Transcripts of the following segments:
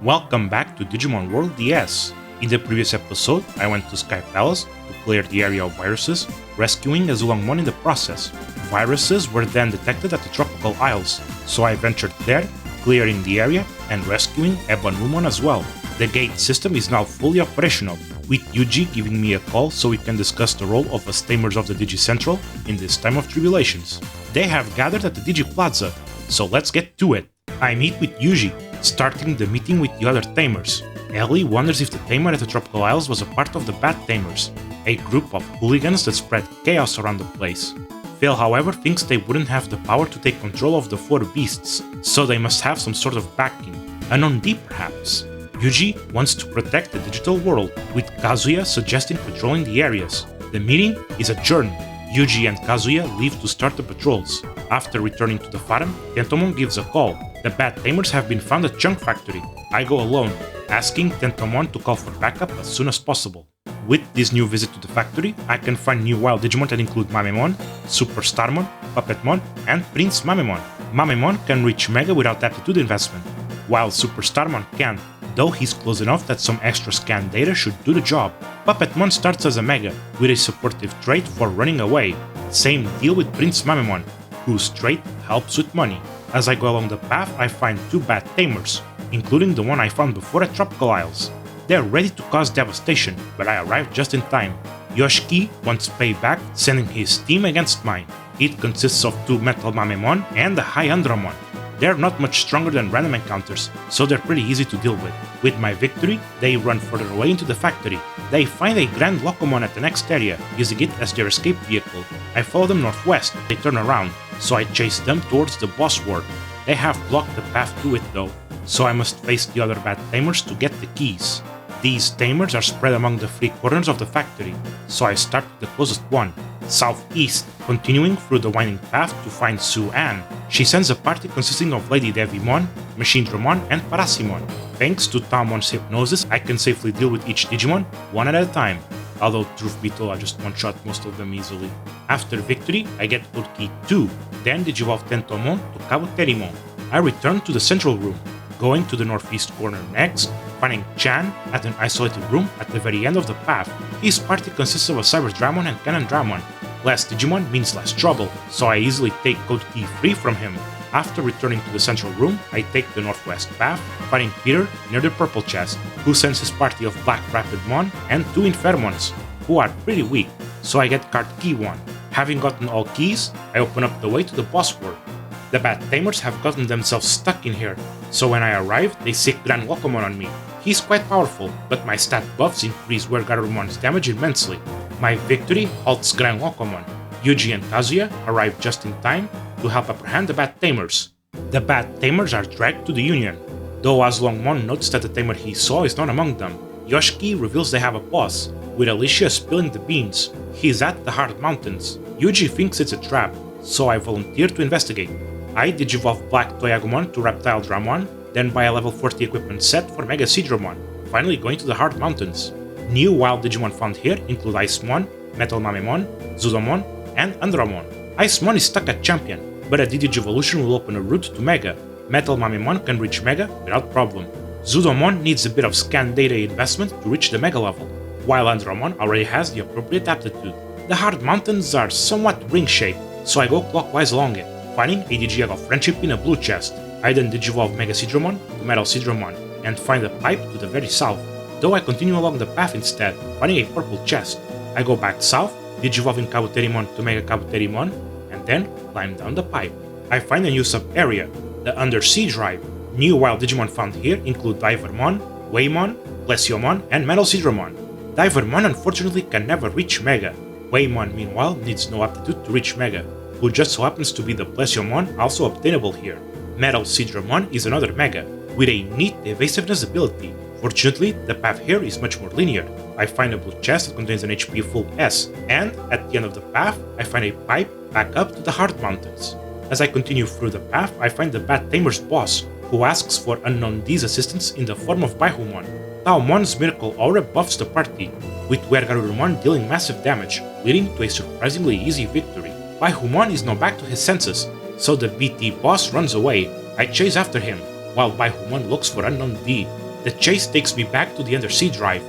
Welcome back to Digimon World DS. In the previous episode, I went to Sky Palace to clear the area of viruses, rescuing Zhuqiaomon in the process. Viruses were then detected at the Tropical Isles, so I ventured there, clearing the area and rescuing Baihumon as well. The gate system is now fully operational, with Yuji giving me a call so we can discuss the role of Bad Tamers of the Digi-Central in this time of tribulations. They have gathered at the Digi Plaza, so let's get to it. I meet with Yuji, starting the meeting with the other Tamers. Ellie wonders if the Tamer at the Tropical Isles was a part of the Bad Tamers, a group of hooligans that spread chaos around the place. Phil, however, thinks they wouldn't have the power to take control of the four beasts, so they must have some sort of backing, an on-D perhaps. Yuji wants to protect the digital world, with Kazuya suggesting patrolling the areas. The meeting is adjourned. Yuji and Kazuya leave to start the patrols. After returning to the farm, Tentomon gives a call. The Bad Tamers have been found at Junk Factory. I go alone, asking Tentomon to call for backup as soon as possible. With this new visit to the factory, I can find new wild Digimon that include Mamemon, Super Starmon, Puppetmon, and Prince Mamemon. Mamemon can reach Mega without aptitude investment, while Super Starmon can, though he's close enough that some extra scan data should do the job. Puppetmon starts as a Mega, with a supportive trait for running away. Same deal with Prince Mamemon, whose trait helps with money. As I go along the path, I find two Bad Tamers, including the one I found before at Tropical Isles. They're ready to cause devastation, but I arrive just in time. Yoshiki wants payback, sending his team against mine. It consists of two Metal Mamemon and a High Andromon. They're not much stronger than random encounters, so they're pretty easy to deal with. With my victory, they run further away into the factory. They find a Grand Locomon at the next area, using it as their escape vehicle. I follow them northwest. They turn around, so I chase them towards the boss ward. They have blocked the path to it though, so I must face the other Bad Tamers to get the keys. These Tamers are spread among the three corners of the factory, so I start with the closest one, southeast, continuing through the winding path to find Su-An. She sends a party consisting of Lady Devimon, Machine Dramon, and Parasimon. Thanks to Tamon's hypnosis, I can safely deal with each Digimon, one at a time, although truth be told I just one-shot most of them easily. After victory, I get Code Key 2, then Digivolve Tentomon to Kabuterimon. I return to the central room, going to the northeast corner next, finding Chan at an isolated room at the very end of the path. His party consists of a Cyber Dramon and Cannon Dramon. Less Digimon means less trouble, so I easily take Code Key 3 from him. After returning to the central room, I take the northwest path, finding Peter near the purple chest, who sends his party of Black Rapidmon and two Infermons, who are pretty weak, so I get card Key 1. Having gotten all keys, I open up the way to the boss world. The Bad Tamers have gotten themselves stuck in here, so when I arrive, they sick Grand Locomon on me. He's quite powerful, but my stat buffs increase Wergarumon's damage immensely. My victory halts Grand Locomon. Yuji and Kazuya arrive just in time to help apprehend the Bad Tamers. The Bad Tamers are dragged to the Union, though Zhuqiaomon notes that the Tamer he saw is not among them. Yoshiki reveals they have a boss, with Alicia spilling the beans. He's at the Hard Mountains. Yuji thinks it's a trap, so I volunteer to investigate. I Digivolve Black Toyagumon to Reptile Dramon, then buy a level 40 equipment set for Mega Seedramon, finally going to the Hard Mountains. New wild Digimon found here include Icemon, Metal Mamemon, Zhuqiaomon, and Andromon. Icemon is stuck at Champion, but a Digivolution will open a route to Mega. Metal Mamemon can reach Mega without problem. Zhuqiaomon needs a bit of scan data investment to reach the Mega level, while Andromon already has the appropriate aptitude. The Hard Mountains are somewhat ring-shaped, so I go clockwise along it, finding a Digiegg of Friendship in a blue chest. I then Digivolve Mega Seedramon to Metal Seedramon and find a pipe to the very south, though I continue along the path instead, finding a purple chest. I go back south, Digivolving Kabuterimon to Mega Kabuterimon, and then climb down the pipe. I find a new sub-area, the Undersea Drive. New wild Digimon found here include Divermon, Waymon, Plesiommon, and Metal Seedramon. Divermon unfortunately can never reach Mega. Waymon meanwhile needs no aptitude to reach Mega, who just so happens to be the Plesiommon also obtainable here. Metal Seedramon is another Mega, with a neat evasiveness ability. Fortunately, the path here is much more linear. I find a blue chest that contains an HP full S, and at the end of the path, I find a pipe back up to the Hard Mountains. As I continue through the path, I find the Bad Tamers boss, who asks for Unknown D's assistance in the form of Baihumon. Taomon's Miracle Aura buffs the party, with Wergarurumon dealing massive damage, leading to a surprisingly easy victory. Baihumon is now back to his senses, so the BT boss runs away. I chase after him, while Baihumon looks for Unknown D. The chase takes me back to the Undersea Drive,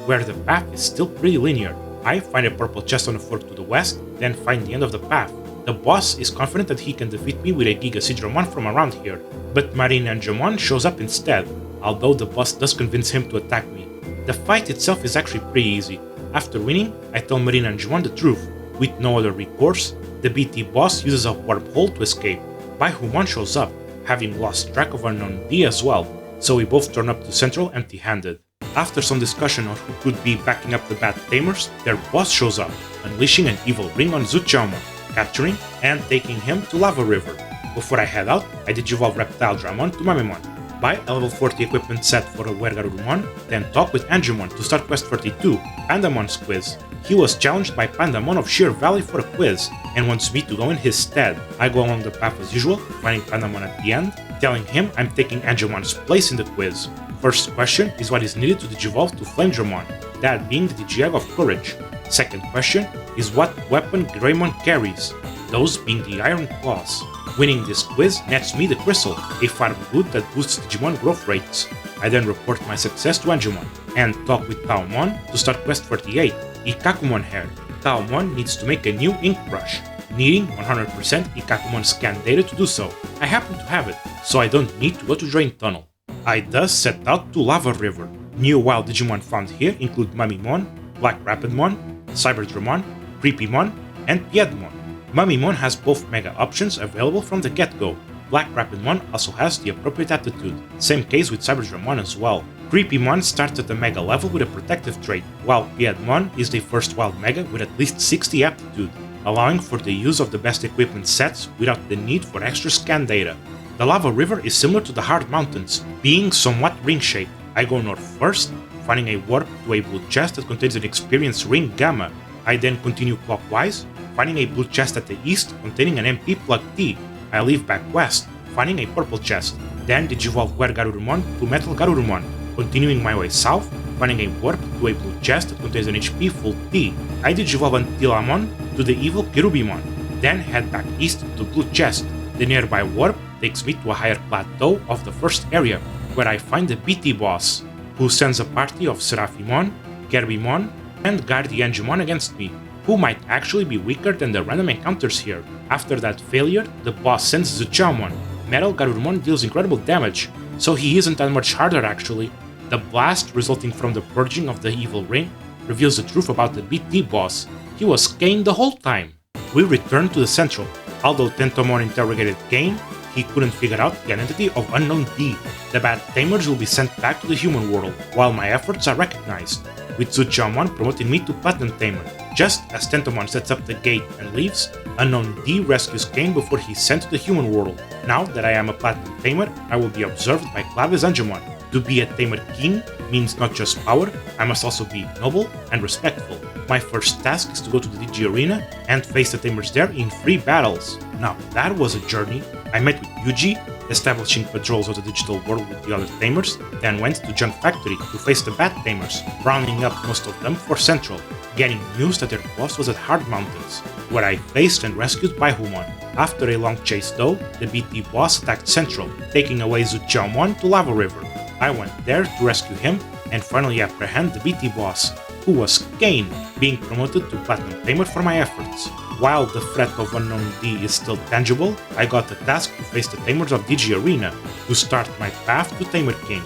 where the path is still pretty linear. I find a purple chest on a fork to the west, then find the end of the path. The boss is confident that he can defeat me with a Giga Sidramon from around here, but Marine Angemon shows up instead, although the boss does convince him to attack me. The fight itself is actually pretty easy. After winning, I tell Marine Angemon the truth. With no other recourse, the BT boss uses a wormhole to escape. Baihumon shows up, having lost track of Unknown D as well, so we both turn up to Central empty-handed. After some discussion on who could be backing up the Bad Tamers, their boss shows up, unleashing an evil ring on Zhuqiaomon, capturing and taking him to Lava River. Before I head out, I digivolve Reptile Dramon to Mamemon, buy a level 40 equipment set for a Wergarurumon, then talk with Angemon to start Quest 32, Pandamon's quiz. He was challenged by Pandamon of Sheer Valley for a quiz, and wants me to go in his stead. I go along the path as usual, finding Pandamon at the end, telling him I'm taking Angemon's place in the quiz. First question is what is needed to digivolve to Flame Dramon, that being the Digi-Egg of Courage. Second question is what weapon Greymon carries, those being the Iron Claws. Winning this quiz nets me the Crystal, a farm good that boosts Digimon growth rates. I then report my success to Angemon, and talk with Taomon to start Quest 48, Ikakumon Hair. Taomon needs to make a new ink brush, needing 100% Ikakumon scan data to do so. I happen to have it, so I don't need to go to Drain Tunnel. I thus set out to Lava River. New wild Digimon found here include Mamemon, Black Rapidmon, Cyberdramon, Creepymon, and Piedmon. Mamemon has both Mega options available from the get-go. Black Rapidmon also has the appropriate attitude, same case with Cyberdramon as well. Creepymon starts at the Mega level with a protective trait, while Piedmon is the first wild Mega with at least 60 aptitude, allowing for the use of the best equipment sets without the need for extra scan data. The Lava River is similar to the Hard Mountains, being somewhat ring-shaped. I go north first, finding a warp to a blue chest that contains an experience ring Gamma. I then continue clockwise, finding a blue chest at the east containing an MP plug T. I leave back west, finding a purple chest, then digivolve Wergarurumon to Metal Garurumon, continuing my way south, finding a warp to a blue chest that contains an HP full T. I digivolve Antilamon to the evil Cherubimon, then head back east to the blue chest. The nearby warp takes me to a higher plateau of the first area, where I find the BT boss, who sends a party of Seraphimon, Gerbimon, and Guardian Angemon against me, who might actually be weaker than the random encounters here. After that failure, the boss sends Zhuqiaomon. Metal Garurumon deals incredible damage, so he isn't that much harder actually. The blast resulting from the purging of the evil ring reveals the truth about the BT boss. He was Kane the whole time. We return to the Central. Although Tentomon interrogated Kane, he couldn't figure out the identity of Unknown D. The Bad Tamers will be sent back to the human world, while my efforts are recognized, with Zhuqiaomon promoting me to Platinum Tamer. Just as Tentomon sets up the gate and leaves, Unknown D rescues Kane before he's sent to the human world. Now that I am a Platinum Tamer, I will be observed by Claves Angemon. To be a Tamer King means not just power, I must also be noble and respectful. My first task is to go to the Digi Arena and face the Tamers there in 3 battles. Now that was a journey. I met with Yuji, establishing patrols of the digital world with the other Tamers, then went to Junk Factory to face the Bad Tamers, rounding up most of them for Central, getting news that their boss was at Hard Mountains, where I faced and rescued Baihumon. After a long chase though, the BT boss attacked Central, taking away Zhuqiaomon to Lava River. I went there to rescue him and finally apprehend the BT boss, who was Kane, being promoted to Platinum Tamer for my efforts. While the threat of Unknown D is still tangible, I got the task to face the Tamers of Digi Arena, to start my path to Tamer King.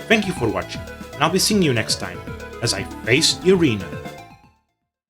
Thank you for watching, and I'll be seeing you next time, as I face the arena.